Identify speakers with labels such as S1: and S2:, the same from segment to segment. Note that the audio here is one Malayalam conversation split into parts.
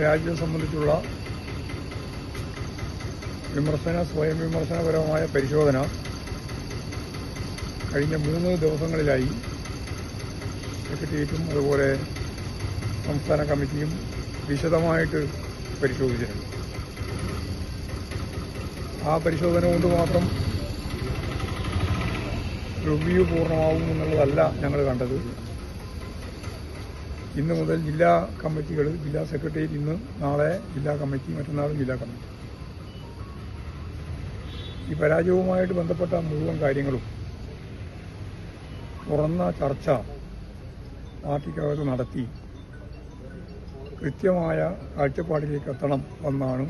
S1: രാജ്യം സംബന്ധിച്ചുള്ള സ്വയം വിമർശനപരമായ പരിശോധന കഴിഞ്ഞ 3 ദിവസങ്ങളിലായി സെക്രട്ടേറിയറ്റും അതുപോലെ സംസ്ഥാന കമ്മിറ്റിയും വിശദമായിട്ട് പരിശോധിച്ചിട്ടുണ്ട്. ആ പരിശോധന കൊണ്ട് മാത്രം റിവ്യൂ പൂർണ്ണമാവും എന്നുള്ളതല്ല ഞങ്ങൾ കണ്ടത്. ഇന്ന് മുതൽ ജില്ലാ കമ്മിറ്റികൾ, ജില്ലാ സെക്രട്ടേറിയറ്റ് ഇന്ന്, നാളെ ജില്ലാ കമ്മിറ്റി, മറ്റന്നാളും ജില്ലാ കമ്മിറ്റി, ഈ പരാജയവുമായിട്ട് ബന്ധപ്പെട്ട മുഴുവൻ കാര്യങ്ങളും തുറന്ന ചർച്ച പാർട്ടിക്കകത്ത് നടത്തി കൃത്യമായ കാഴ്ചപ്പാടിലേക്ക് എത്തണം എന്നാണ്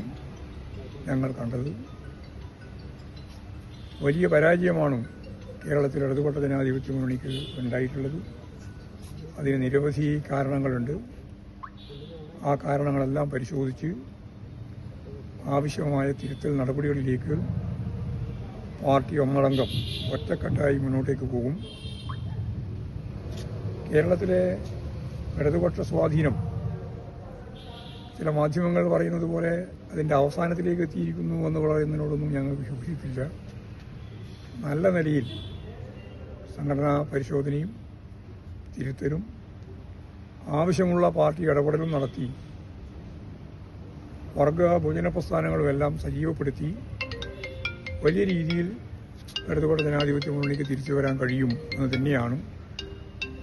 S1: ഞങ്ങൾ കണ്ടത്. വലിയ പരാജയമാണ് കേരളത്തിൽ ഇടതുപക്ഷ ജനാധിപത്യ മുന്നണിക്ക് ഉണ്ടായിട്ടുള്ളത്. അതിന് നിരവധി കാരണങ്ങളുണ്ട്. ആ കാരണങ്ങളെല്ലാം പരിശോധിച്ച് ആവശ്യമായ തിരുത്തൽ നടപടികളിലേക്ക് പാർട്ടി ഒന്നടങ്കം ഒറ്റക്കെട്ടായി മുന്നോട്ടേക്ക് പോകും. കേരളത്തിലെ ഇടതുപക്ഷ സ്വാധീനം ചില മാധ്യമങ്ങൾ പറയുന്നത് പോലെ അതിൻ്റെ അവസാനത്തിലേക്ക് എത്തിയിരിക്കുന്നു എന്ന് പറയുന്നതിനോടൊന്നും ഞങ്ങൾക്ക് യോജിപ്പില്ല. നല്ല നിലയിൽ സംഘടനാ പരിശോധനയും തിരുത്തലും ആവശ്യമുള്ള പാർട്ടി ഇടപെടലും നടത്തി വർഗ ഭോജന പ്രസ്ഥാനങ്ങളുമെല്ലാം സജീവപ്പെടുത്തി വലിയ രീതിയിൽ ഇടതുപക്ഷ ജനാധിപത്യ മുന്നണിക്ക് തിരിച്ചു വരാൻ കഴിയും എന്ന് തന്നെയാണ്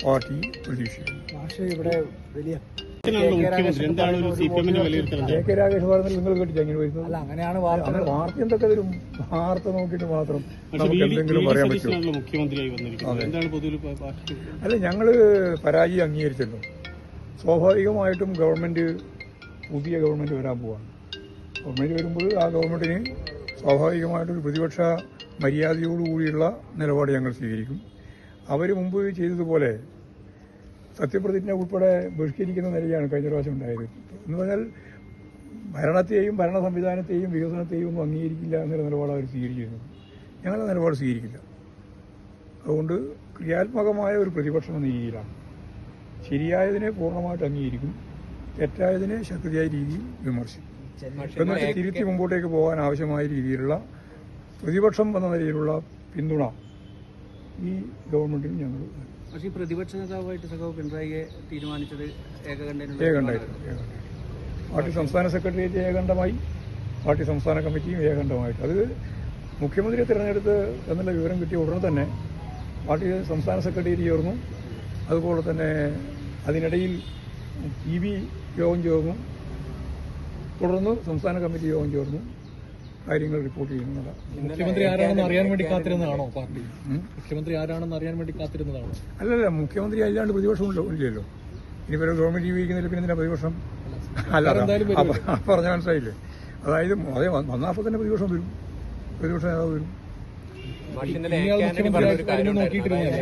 S1: പാർട്ടി പ്രതീക്ഷിക്കുന്നത്. കെ രാഗേഷ് പറഞ്ഞാൽ നിങ്ങൾ കേട്ടില്ല എങ്ങനെ വരുന്നത്? അങ്ങനെ വാർത്ത എന്തൊക്കെ വരും? വാർത്ത നോക്കിയിട്ട് മാത്രം നമുക്ക് എന്തെങ്കിലും പറയാൻ പറ്റും? അല്ല, ഞങ്ങൾ പരാജയം അംഗീകരിച്ചല്ലോ. സ്വാഭാവികമായിട്ടും പുതിയ ഗവൺമെന്റ് വരാൻ പോവാണ്. ഗവൺമെന്റ് വരുമ്പോൾ ആ ഗവൺമെന്റിന് സ്വാഭാവികമായിട്ടൊരു പ്രതിപക്ഷ മര്യാദയോടുകൂടിയുള്ള നിലപാട് ഞങ്ങൾ സ്വീകരിക്കും. അവർ മുമ്പ് ചെയ്തതുപോലെ സത്യപ്രതിജ്ഞ ഉൾപ്പെടെ ബഹിഷ്കരിക്കുന്ന നിലയാണ് കഴിഞ്ഞ പ്രാവശ്യം ഉണ്ടായത്. എന്ന് പറഞ്ഞാൽ ഭരണത്തെയും ഭരണ സംവിധാനത്തെയും വികസനത്തെയും ഒന്നും അംഗീകരിക്കില്ല എന്നുള്ള നിലപാട് അവർ സ്വീകരിച്ചിരുന്നത്. ഞങ്ങളുടെ നിലപാട് സ്വീകരിക്കില്ല. അതുകൊണ്ട് ക്രിയാത്മകമായ ഒരു പ്രതിപക്ഷം എന്ന രീതിയിലാണ്. ശരിയായതിനെ പൂർണ്ണമായിട്ട് അംഗീകരിക്കും, തെറ്റായതിനെ ശക്തിയായ രീതിയിൽ വിമർശിക്കും. എന്നിട്ട് തിരുത്തി മുമ്പോട്ടേക്ക് പോകാൻ ആവശ്യമായ രീതിയിലുള്ള പ്രതിപക്ഷം എന്ന നിലയിലുള്ള പിന്തുണ ഈ ഗവൺമെന്റിന് ഞങ്ങൾ.
S2: പക്ഷേ പ്രതിപക്ഷ നേതാവായിട്ട് സഖാവ് പിണറായിയെ തീരുമാനിച്ചത്
S1: ഏകണ്ഠമായിട്ട് പാർട്ടി സംസ്ഥാന സെക്രട്ടേറിയറ്റ് ഏകണ്ഠമായി, പാർട്ടി സംസ്ഥാന കമ്മിറ്റിയും ഏകണ്ഠമായിട്ട്. അത് മുഖ്യമന്ത്രിയെ തിരഞ്ഞെടുത്ത് എന്നുള്ള വിവരം കിട്ടിയ ഉടനെ തന്നെ പാർട്ടി സംസ്ഥാന സെക്രട്ടേറിയറ്റ് ചേർന്നു. അതുപോലെ തന്നെ അതിനിടയിൽ PB യോഗം ചേർന്നു. തുടർന്ന് സംസ്ഥാന കമ്മിറ്റി യോഗം ചേർന്നു. കാര്യങ്ങൾ റിപ്പോർട്ട് ചെയ്യുന്നതാണ്.
S3: മുഖ്യമന്ത്രി ആരാണെന്ന് അറിയാൻ വേണ്ടി കാത്തിരുന്നതാണോ പാർട്ടി? മുഖ്യമന്ത്രി ആരാണെന്ന് അറിയാൻ വേണ്ടി കാത്തിരുന്നതാണോ?
S1: അല്ലല്ല, മുഖ്യമന്ത്രി അല്ലാണ്ട് പ്രതിപക്ഷം ഇല്ലല്ലോ. ഇനിയിപ്പോൾ ഗവൺമെന്റ് ജീവിക്കുന്നില്ല, പിന്നെ എന്തിനാ പ്രതിപക്ഷം? അല്ല, പറഞ്ഞ മനസ്സിലായില്ലേ? അതായത് അതേ വന്നപ്പോൾ തന്നെ പ്രതിപക്ഷം വരും, പ്രതിപക്ഷ നേതാവ് വരും.
S3: മുഖ്യമന്ത്രി നോക്കിയിട്ടിരുന്നില്ല.